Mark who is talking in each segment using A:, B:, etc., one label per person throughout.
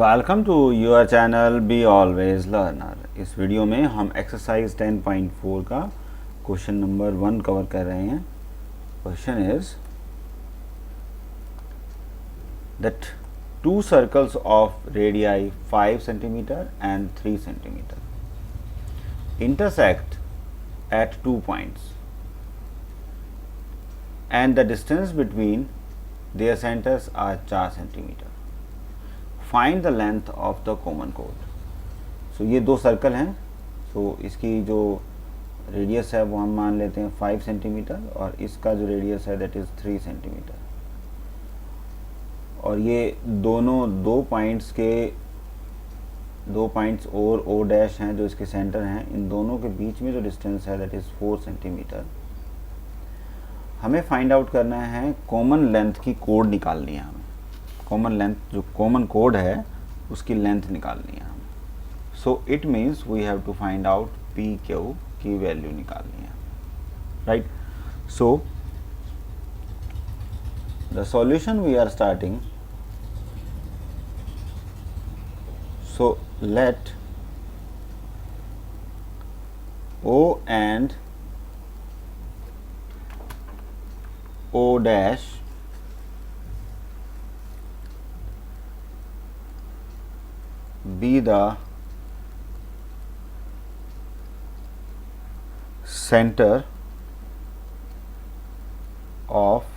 A: Welcome to your channel be always learner. इस video में हम एक्सरसाइज 10.4 का क्वेश्चन नंबर 1 कवर कर रहे हैं। Question is that to circles of radii 5 centimetre and 3 centimetre intersect at 2 points and the distance between their centers are 4 centimetre. Find the length of the common code. So ये दो circle हैं। सो इसकी जो radius है वो हम मान लेते हैं 5 सेंटीमीटर और इसका जो रेडियस है दैट इज़ 3 सेंटीमीटर। और ये दोनों दो पॉइंट्स और ओ डैश हैं जो इसके सेंटर हैं। इन दोनों के बीच में जो डिस्टेंस है दैट इज़ 4 सेंटीमीटर। हमें फाइंड आउट करना है कॉमन लेंथ की कोड निकालनी है। हमें कॉमन लेंथ जो कॉमन कोड है उसकी लेंथ निकालनी है हमें। So it means we have to find out P Q की वैल्यू निकालनी है, right. So the solution we are starting. So let O and O dash be the center of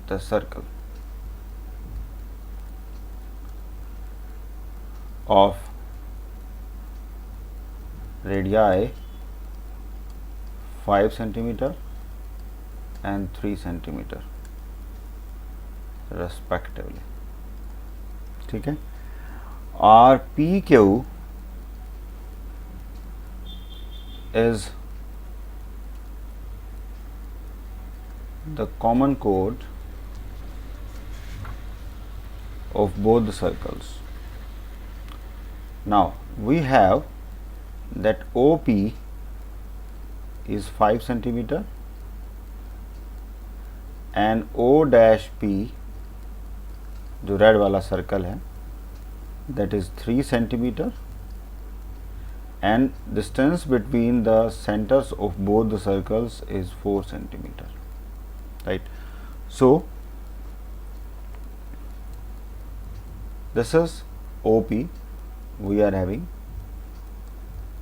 A: the circle of radii 5 centimeter and 3 centimeter respectively। ठीक है। और P Q is the common कोड of both the circles. Now we have that O P is 5 centimetre and O dash P जो red वाला circle है that is 3 centimetre and distance between the centres of both the circles is 4 centimetre, right. So this is OP we are having,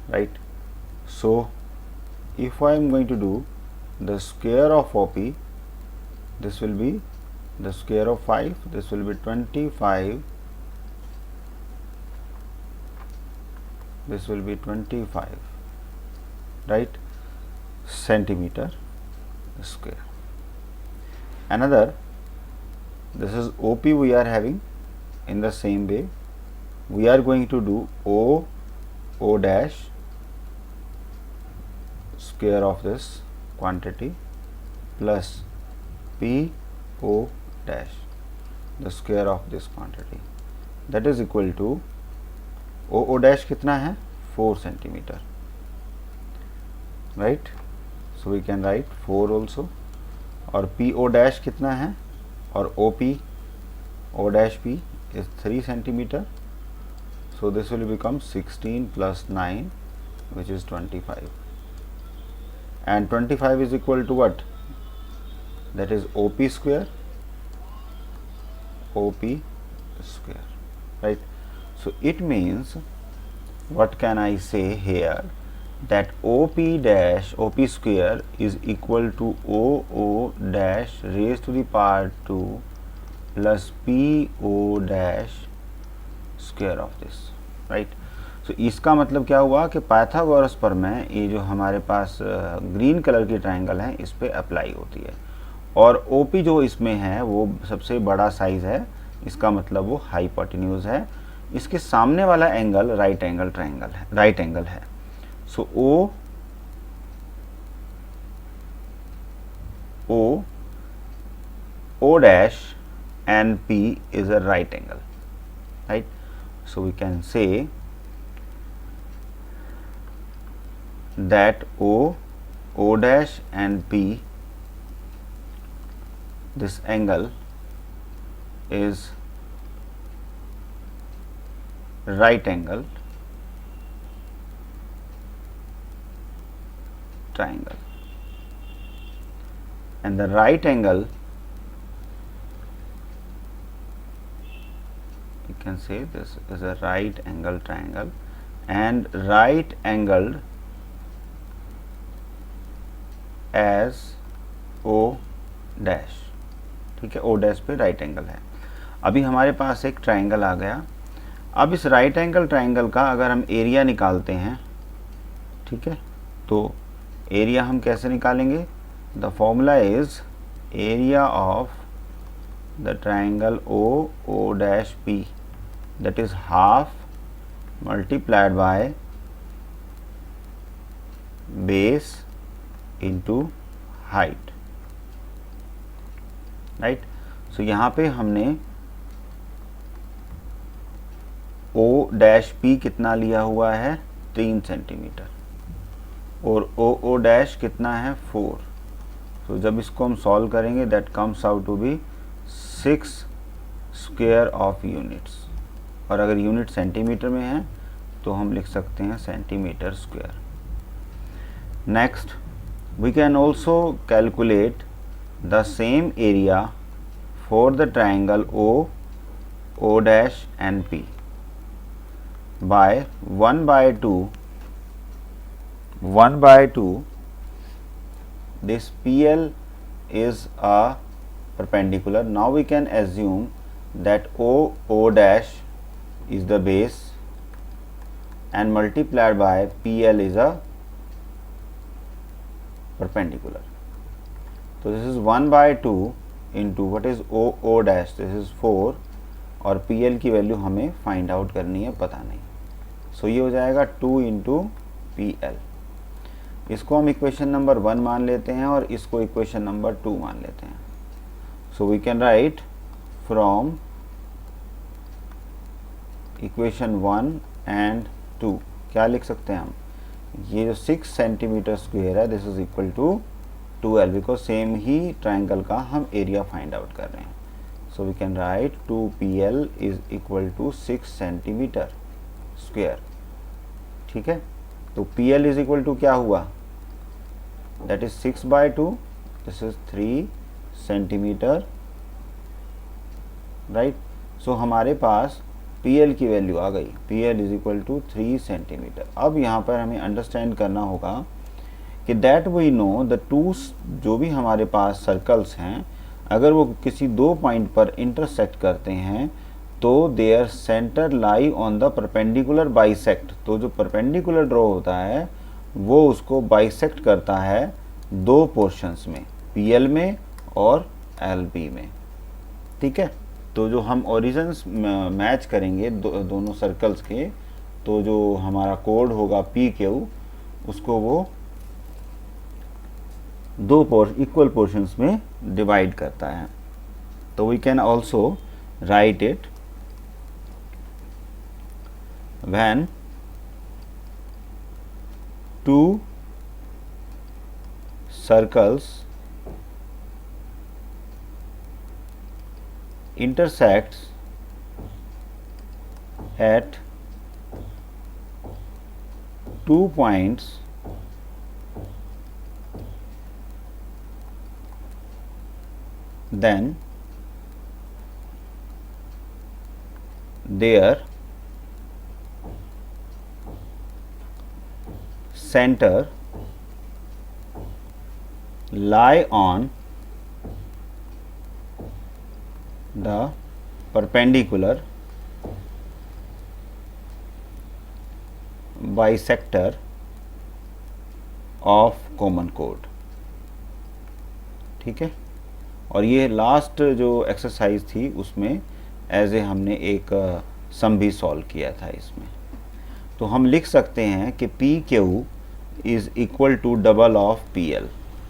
A: right। So if I am going to do the square of OP, this will be the square of 5, this will be 25, this will be 25, right, centimeter square। Another, this is OP we are having in the same way we are going to do O dash square of this quantity plus PO dash the square of this quantity that is equal to O dash कितना है 4 centimetre, right। so we can write 4 also। और PO dash कितना है और O dash P is 3 centimetre. so this will become 16 plus 9 which is 25 and 25 is equal to what, that is OP square, right। so it means what can I say here, that OP square is equal to OO dash raised to the power 2 plus PO dash square of this, right। so इसका मतलब क्या हुआ कि Pythagoras पर में ये जो हमारे पास ग्रीन कलर की ट्रायंगल है इस पे अप्लाई होती है और OP जो इसमें है वो सबसे बड़ा साइज है, इसका मतलब वो हाइपोटेन्यूज है। इसके सामने वाला एंगल राइट एंगल है। सो O dash and P is a right angle, right। so we can say that O dash and P, this angle is right angled triangle, and the right angle, you can say this is a right angle triangle, and right angled as O dash, ठीक है, O dash पे right angle है। अभी हमारे पास एक triangle आ गया। अब इस राइट एंगल ट्राइंगल का अगर हम एरिया निकालते हैं, ठीक है, तो एरिया हम कैसे निकालेंगे? The formula is area of the triangle O dash P, that is half multiplied by base into height, right. So यहाँ पे हमने O डैश P कितना लिया हुआ है? 3 सेंटीमीटर, और O डैश कितना है? 4। तो जब इसको हम सॉल्व करेंगे that comes out to be 6 square of units, और अगर यूनिट सेंटीमीटर में है तो हम लिख सकते हैं centimetre square. Next, we can also calculate the same area for the triangle O dash and P by 1 by 2 this PL is a perpendicular. Now we can assume that O dash is the base and multiplied by PL is a perpendicular. So this is 1 by 2 into what is O dash, this is 4, और PL की value हमें find out करनी है, पता नहीं। सो ये हो जाएगा 2 इंटू PL। इसको हम इक्वेशन नंबर 1 मान लेते हैं और इसको इक्वेशन नंबर 2 मान लेते हैं। So we can write from equation 1 and 2 क्या लिख सकते हैं हम? ये जो 6 सेंटीमीटर स्क्वायर है this is equal to 12, because same ही ट्राइंगल का हम एरिया फाइंड आउट कर रहे हैं। So we can write 2PL is equal to 6 centimetre square, ठीक है। तो PL इज इक्वल टू क्या हुआ? That is 6 by 2, this is 3 centimetre, right. So हमारे पास PL की वैल्यू आ गई, PL is equal to 3 centimetre. अब यहाँ पर हमें अंडरस्टैंड करना होगा कि that we know the two, जो भी हमारे पास सर्कल्स हैं, अगर वो किसी 2 पॉइंट पर इंटरसेक्ट करते हैं तो their centre lie on the perpendicular bisect. तो जो परपेंडिकुलर ड्रॉ होता है वो उसको बाइसेक्ट करता है 2 पोर्शंस में, PL में और LB में, ठीक है। तो जो हम ओरिजिन्स मैच करेंगे दोनों सर्कल्स के, तो जो हमारा कोड होगा PQ, उसको वो 2 इक्वल पोर्शंस में डिवाइड करता है। तो we can also write it when 2 circles intersects at 2 points then their center lie on the perpendicular bisector of common chord, ठीक है। और ये लास्ट जो एक्सरसाइज थी उसमें एज ए हमने एक सम भी सॉल्व किया था इसमें। तो हम लिख सकते हैं कि PQ is equal to double of PL,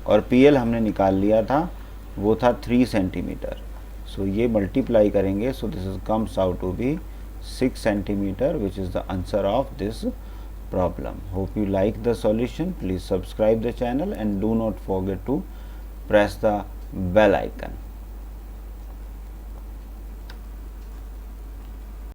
A: और PL हमने निकाल लिया था, वो था 3 सेंटीमीटर। सो ये मल्टीप्लाई करेंगे, so this is comes out to be 6 centimetre, which is the answer of this problem. Hope you like the solution. Please subscribe the channel and do not forget to press the bell icon.